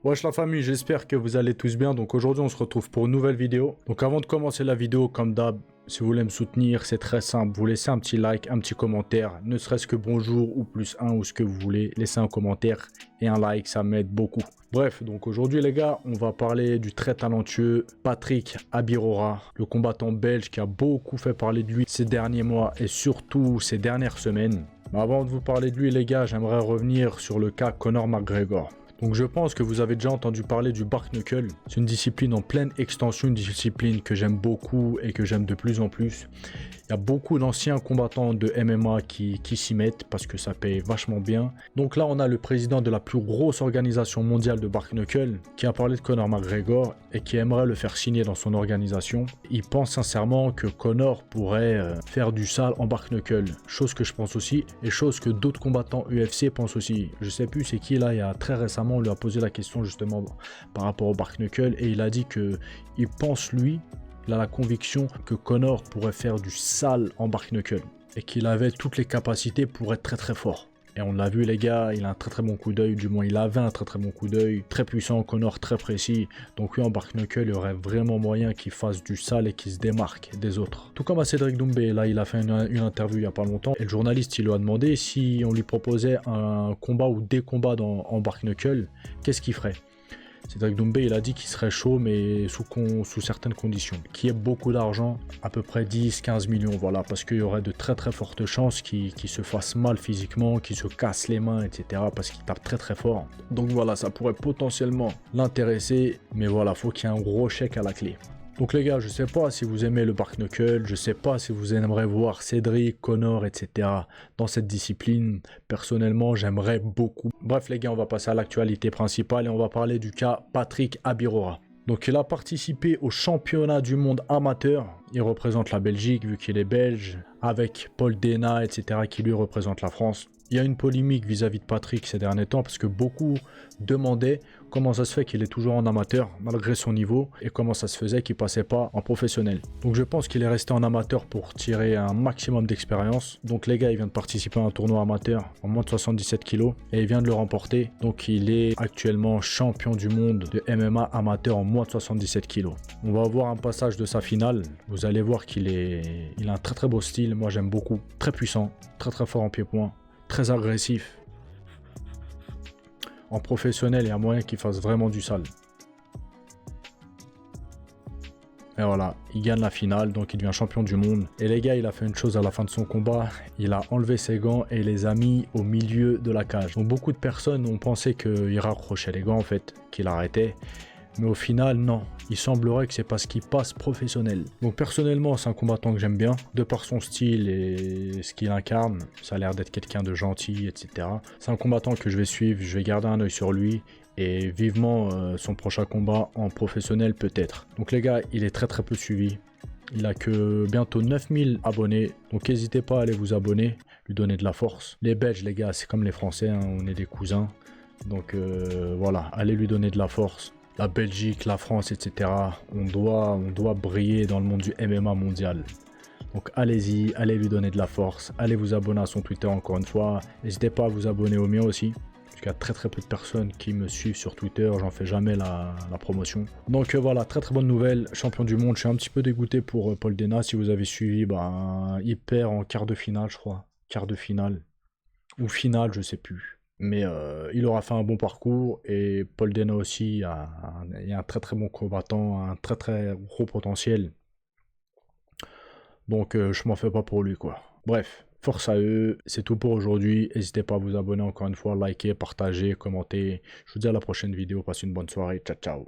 Wesh la famille, j'espère que vous allez tous bien. Donc aujourd'hui on se retrouve pour une nouvelle vidéo. Donc avant de commencer la vidéo, comme d'hab, si vous voulez me soutenir, c'est très simple. Vous laissez un petit like, un petit commentaire, ne serait-ce que bonjour ou plus un ou ce que vous voulez. Laissez un commentaire et un like, ça m'aide beaucoup. Bref, donc aujourd'hui les gars, on va parler du très talentueux Patrick Abirora, le combattant belge qui a beaucoup fait parler de lui ces derniers mois et surtout ces dernières semaines. Mais avant de vous parler de lui les gars, j'aimerais revenir sur le cas Conor McGregor. Donc je pense que vous avez déjà entendu parler du bark knuckle. C'est une discipline en pleine extension, une discipline que j'aime beaucoup et que j'aime de plus en plus. Il y a beaucoup d'anciens combattants de MMA qui s'y mettent parce que ça paye vachement bien. Donc là on a le président de la plus grosse organisation mondiale de bark knuckle qui a parlé de Conor McGregor et qui aimerait le faire signer dans son organisation. Il pense sincèrement que Conor pourrait faire du sale en bark knuckle. Chose que je pense aussi et chose que d'autres combattants UFC pensent aussi. Je sais plus c'est qui là, il y a très récemment on lui a posé la question justement par rapport au bark knuckle et il a dit que il pense lui, il a la conviction que Conor pourrait faire du sale en bark knuckle et qu'il avait toutes les capacités pour être très très fort. Et on l'a vu les gars, il a un très très bon coup d'œil, du moins il avait un très très bon coup d'œil, très puissant, Conor très précis. Donc oui en bark knuckle il y aurait vraiment moyen qu'il fasse du sale et qu'il se démarque des autres. Tout comme à Cédric Doumbé, là il a fait une interview il n'y a pas longtemps et le journaliste il lui a demandé si on lui proposait un combat ou des combats en bark knuckle, qu'est-ce qu'il ferait? Cédric Doumbé, il a dit qu'il serait chaud, mais sous certaines conditions. Qu'il y ait beaucoup d'argent, à peu près 10-15 millions, voilà, parce qu'il y aurait de très très fortes chances qu'il se fasse mal physiquement, qu'il se casse les mains, etc., parce qu'il tape très très fort. Donc voilà, ça pourrait potentiellement l'intéresser, mais voilà, faut qu'il y ait un gros chèque à la clé. Donc les gars, je sais pas si vous aimez le bark knuckle, je sais pas si vous aimeriez voir Cédric, Conor, etc. dans cette discipline. Personnellement, j'aimerais beaucoup. Bref les gars, on va passer à l'actualité principale et on va parler du cas Patrick Abirora. Donc il a participé au championnat du monde amateur. Il représente la Belgique vu qu'il est belge, avec Paul Dena, etc. qui lui représente la France. Il y a une polémique vis-à-vis de Patrick ces derniers temps parce que beaucoup demandaient comment ça se fait qu'il est toujours en amateur malgré son niveau et comment ça se faisait qu'il passait pas en professionnel. Donc je pense qu'il est resté en amateur pour tirer un maximum d'expérience. Donc les gars, il vient de participer à un tournoi amateur en moins de 77 kg et il vient de le remporter. Donc il est actuellement champion du monde de MMA amateur en moins de 77 kg. On va voir un passage de sa finale. Vous allez voir qu'il a un très très beau style. Moi j'aime beaucoup. Très puissant, très très fort en pied-point. Très agressif. En professionnel, il y a moyen qu'il fasse vraiment du sale. Et voilà, il gagne la finale, donc il devient champion du monde. Et les gars, il a fait une chose à la fin de son combat. Il a enlevé ses gants et les a mis au milieu de la cage. Donc beaucoup de personnes ont pensé qu'il raccrochait les gants en fait, qu'il arrêtait. Mais au final, non. Il semblerait que c'est parce qu'il passe professionnel. Donc personnellement, c'est un combattant que j'aime bien. De par son style et ce qu'il incarne, ça a l'air d'être quelqu'un de gentil, etc. C'est un combattant que je vais suivre, je vais garder un œil sur lui. Et vivement son prochain combat en professionnel peut-être. Donc les gars, il est très très peu suivi. Il a que bientôt 9000 abonnés. Donc n'hésitez pas à aller vous abonner, lui donner de la force. Les Belges, les gars, c'est comme les Français, hein, on est des cousins. Donc voilà, allez lui donner de la force. La Belgique, la France, etc. On doit briller dans le monde du MMA mondial. Donc allez-y, allez lui donner de la force. Allez vous abonner à son Twitter encore une fois. N'hésitez pas à vous abonner au mien aussi. Parce qu'il y a très très peu de personnes qui me suivent sur Twitter. J'en fais jamais la promotion. Donc voilà, très très bonne nouvelle. Champion du monde. Je suis un petit peu dégoûté pour Paul Dena. Si vous avez suivi, il perd en quart de finale, je crois. Quart de finale. Ou finale, je sais plus. Mais il aura fait un bon parcours et Paul Dena aussi il a un très très bon combattant, un très très gros potentiel. Donc je m'en fais pas pour lui quoi. Bref, force à eux, c'est tout pour aujourd'hui. N'hésitez pas à vous abonner encore une fois, liker, partager, commenter. Je vous dis à la prochaine vidéo, passez une bonne soirée, ciao ciao.